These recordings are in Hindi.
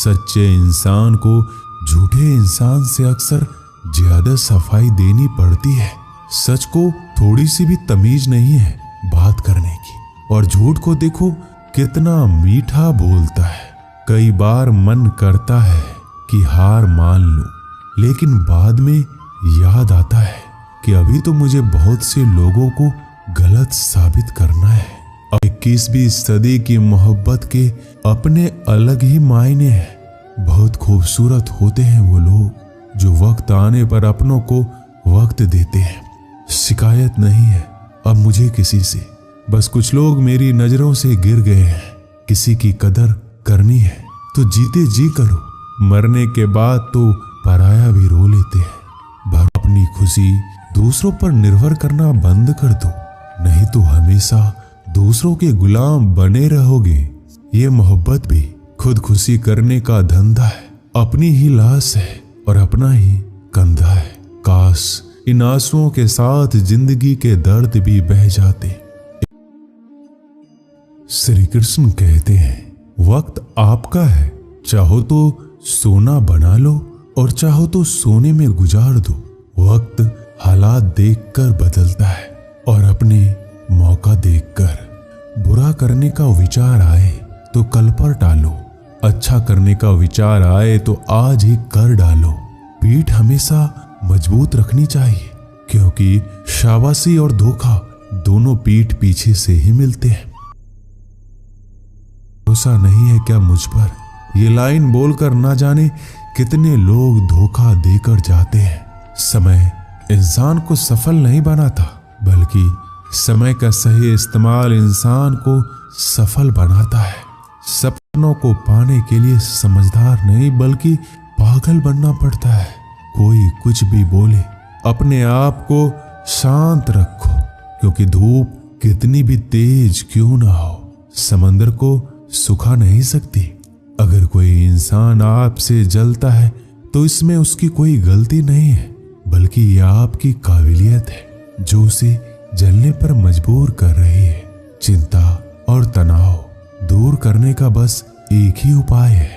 सच्चे इंसान को झूठे इंसान से अक्सर ज्यादा सफाई देनी पड़ती है। सच को थोड़ी सी भी तमीज नहीं है बात करने की, और झूठ को देखो कितना मीठा बोलता है। कई बार मन करता है कि हार मान लूं, लेकिन बाद में याद आता है कि अभी तो मुझे बहुत से लोगों को गलत साबित करना है। 21वीं सदी की मोहब्बत के अपने अलग ही मायने हैं। बहुत खूबसूरत होते हैं वो लोग जो वक्त आने पर अपनों को वक्त देते हैं। शिकायत नहीं है अब मुझे किसी से, बस कुछ लोग मेरी नजरों से गिर गए हैं। किसी की कदर करनी है तो जीते जी करो, मरने के बाद तो पराया भी रो लेते हैं। भर अपनी खुशी दूसरों पर निर्भर करना बंद कर दो, नहीं तो हमेशा दूसरों के गुलाम बने रहोगे। ये मोहब्बत भी खुद खुशी करने का धंधा है, अपनी ही लाश है और अपना ही कंधा है। काश इन आंसुओं के साथ जिंदगी के दर्द भी बह जाते। श्री कृष्ण कहते हैं वक्त आपका है, चाहो तो सोना बना लो और चाहो तो सोने में गुजार दो। वक्त हालात देखकर बदलता है और अपने मौका देखकर। बुरा करने का विचार आए तो कल पर टालो, अच्छा करने का विचार आए तो आज ही कर डालो। पीठ हमेशा मजबूत रखनी चाहिए, क्योंकि शाबाशी और धोखा दोनों पीठ पीछे से ही मिलते हैं। भरोसा नहीं है क्या मुझ पर, ये लाइन बोलकर ना जाने कितने लोग धोखा देकर जाते हैं। समय इंसान को सफल नहीं बनाता, बल्कि समय का सही इस्तेमाल इंसान को सफल बनाता है। सपनों को पाने के लिए समझदार नहीं बल्कि पागल बनना पड़ता है। कोई कुछ भी बोले, अपने आप को शांत रखो, क्योंकि धूप कितनी भी तेज क्यों ना हो समंदर को सुखा नहीं सकती। अगर कोई इंसान आपसे जलता है तो इसमें उसकी कोई गलती नहीं है, बल्कि यह आपकी काबिलियत है जो उसे जलने पर मजबूर कर रही है। चिंता और तनाव दूर करने का बस एक ही उपाय है।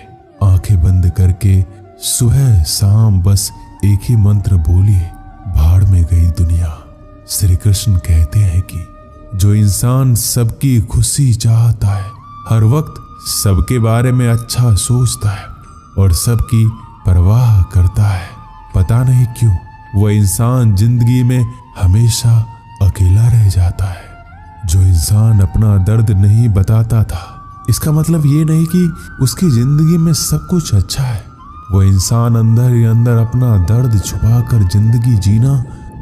आंखें बंद करके सुबह शाम बस एक ही मंत्र बोलिए, भाड़ में गई दुनिया। श्री कृष्ण कहते हैं कि जो इंसान सबकी खुशी चाहता है, हर वक्त सबके बारे में अच्छा सोचता है और सबकी परवाह करता है, पता नहीं क्यों वह इंसान जिंदगी में हमेशा अकेला रह जाता है। जो इंसान अपना दर्द नहीं बताता था, इसका मतलब ये नहीं कि उसकी जिंदगी में सब कुछ अच्छा है। वह इंसान अंदर ही अंदर अपना दर्द छुपाकर जिंदगी जीना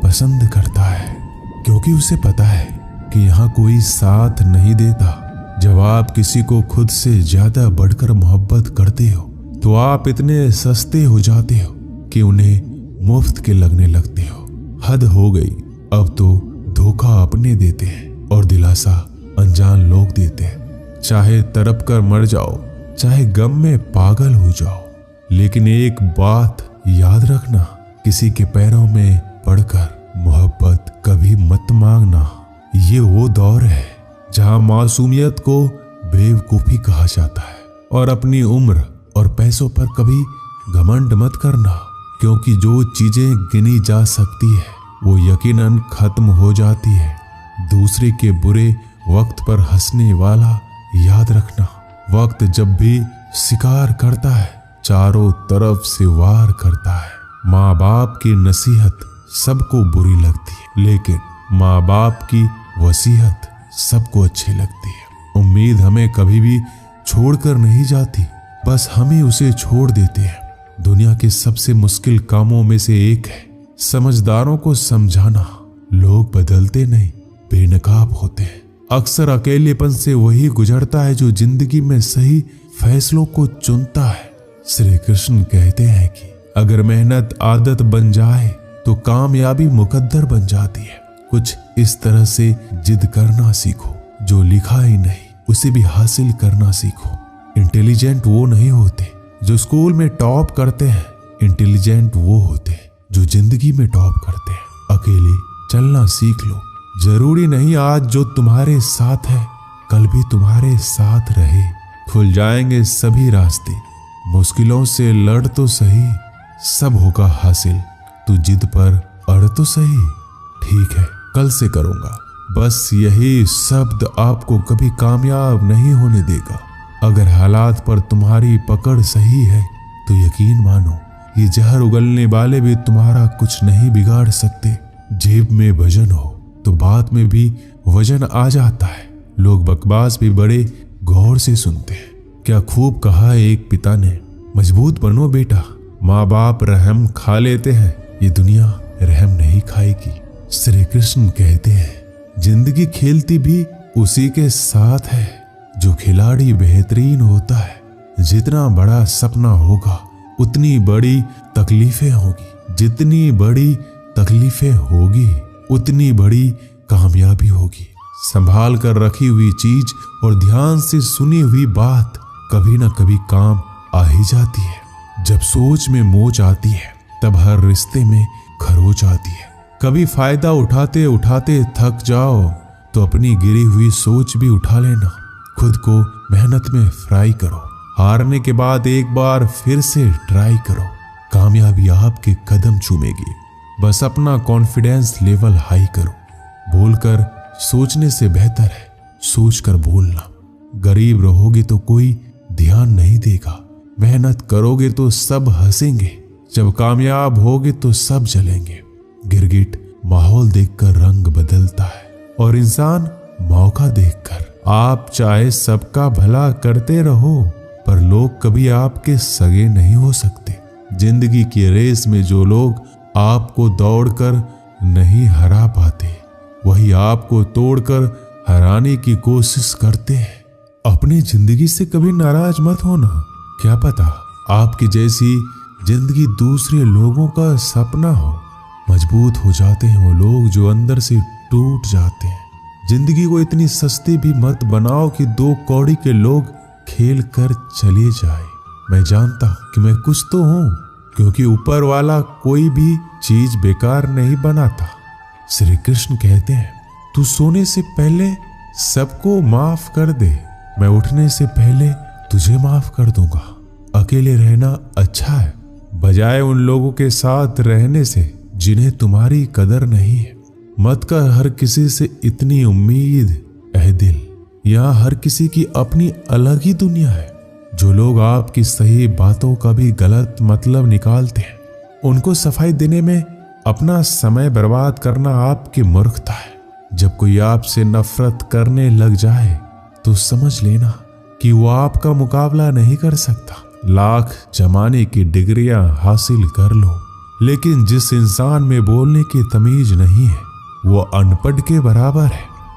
पसंद करता है, क्योंकि उसे पता है कि यहाँ कोई साथ नहीं देता। जब आप किसी को खुद से ज्यादा बढ़कर मोहब्बत करते हो तो आप इतने सस्ते हो जाते हो कि उन्हें मुफ्त के लगने लगते हो। हद हो गई, अब तो धोखा अपने देते हैं और दिलासा अनजान लोग देते हैं। चाहे तड़प कर मर जाओ, चाहे गम में पागल हो जाओ, लेकिन एक बात याद रखना, किसी के पैरों में पड़कर मोहब्बत कभी मत मांगना। ये वो दौर है जहां मासूमियत को बेवकूफी कहा जाता है, और अपनी उम्र और पैसों पर कभी घमंड मत करना, क्योंकि जो चीजें गिनी जा सकती है वो यकीनन खत्म हो जाती है। दूसरे के बुरे वक्त पर हंसने वाला याद रखना, वक्त जब भी शिकार करता है चारों तरफ से वार करता है। माँ बाप की नसीहत सबको बुरी लगती है, लेकिन माँ बाप की वसीयत सबको अच्छी लगती है। उम्मीद हमें कभी भी छोड़कर नहीं जाती, बस हमें उसे छोड़ देते हैं। दुनिया के सबसे मुश्किल कामों में से एक है समझदारों को समझाना। लोग बदलते नहीं, बेनकाब होते हैं। अक्सर अकेलेपन से वही गुजरता है जो जिंदगी में सही फैसलों को चुनता है। श्री कृष्ण कहते हैं कि अगर मेहनत आदत बन जाए तो कामयाबी मुकद्दर बन जाती है। कुछ इस तरह से जिद करना सीखो, जो लिखा ही नहीं उसे भी हासिल करना सीखो। इंटेलिजेंट वो नहीं होते जो स्कूल में टॉप करते हैं, इंटेलिजेंट वो होते हैं जो जिंदगी में टॉप करते हैं। अकेले चलना सीख लो, जरूरी नहीं आज जो तुम्हारे साथ है कल भी तुम्हारे साथ रहे। खुल जाएंगे सभी रास्ते, मुश्किलों से लड़ तो सही, सब होगा हासिल। तू जिद पर अड़ तो सही, ठीक है कल से करूंगा। बस यही शब्द आपको कभी कामयाब नहीं होने देगा। अगर हालात पर तुम्हारी पकड़ सही है तो यकीन मानो ये जहर उगलने वाले भी तुम्हारा कुछ नहीं बिगाड़ सकते। जेब में वजन हो तो बात में भी वजन आ जाता है। लोग बकवास भी बड़े गौर से सुनते हैं। क्या खूब कहा एक पिता ने, मजबूत बनो बेटा, माँ बाप रहम खा लेते हैं, ये दुनिया रहम नहीं खाएगी। श्री कृष्ण कहते हैं जिंदगी खेलती भी उसी के साथ है जो खिलाड़ी बेहतरीन होता है। जितना बड़ा सपना होगा उतनी बड़ी तकलीफें होगी, जितनी बड़ी तकलीफें होगी उतनी बड़ी कामयाबी होगी। संभाल कर रखी हुई चीज और ध्यान से सुनी हुई बात कभी ना कभी काम आ ही जाती है। जब सोच में मोच आती है तब हर रिश्ते में खरोच आती है। कभी फायदा उठाते उठाते थक जाओ तो अपनी गिरी हुई सोच भी उठा लेना। खुद को मेहनत में फ्राई करो, हारने के बाद एक बार फिर से ट्राई करो। कामयाबी आपके कदम चूमेगी। बस अपना कॉन्फिडेंस लेवल हाई करो। बोलकर सोचने से बेहतर है सोचकर बोलना। गरीब रहोगे तो कोई ध्यान नहीं देगा, मेहनत करोगे तो सब हंसेंगे, जब कामयाब होगे तो सब जलेंगे। गिरगिट माहौल देखकर रंग बदलता है और इंसान मौका देखकर। आप चाहे सबका भला करते रहो पर लोग कभी आपके सगे नहीं हो सकते। जिंदगी की रेस में जो लोग आपको दौड़कर नहीं हरा पाते वही आपको तोड़कर हराने की कोशिश करते हैं। अपनी जिंदगी से कभी नाराज मत होना। क्या पता आपकी जैसी जिंदगी दूसरे लोगों का सपना हो। मजबूत हो जाते हैं वो लोग जो अंदर से टूट जाते हैं। जिंदगी को इतनी सस्ती भी मत बनाओ कि 2 कौड़ी के लोग खेल कर चले जाए। मैं जानता हूं कि मैं कुछ तो हूं, क्योंकि ऊपर वाला कोई भी चीज बेकार नहीं बनाता। श्री कृष्ण कहते हैं तू सोने से पहले सबको माफ कर दे, मैं उठने से पहले तुझे माफ कर दूंगा। अकेले रहना अच्छा है बजाय उन लोगों के साथ रहने से जिन्हें तुम्हारी कदर नहीं है। मत कर हर किसी से इतनी उम्मीद ऐ दिल, यहाँ हर किसी की अपनी अलग ही दुनिया है। जो लोग आपकी सही बातों का भी गलत मतलब निकालते हैं उनको सफाई देने में अपना समय बर्बाद करना आपकी मूर्खता है। जब कोई आपसे नफरत करने लग जाए तो समझ लेना कि वो आपका मुकाबला नहीं कर सकता। लाख जमाने की डिग्रियां हासिल कर लो, लेकिन जिस इंसान में बोलने की तमीज नहीं है वो अनपढ़ के बराबर है।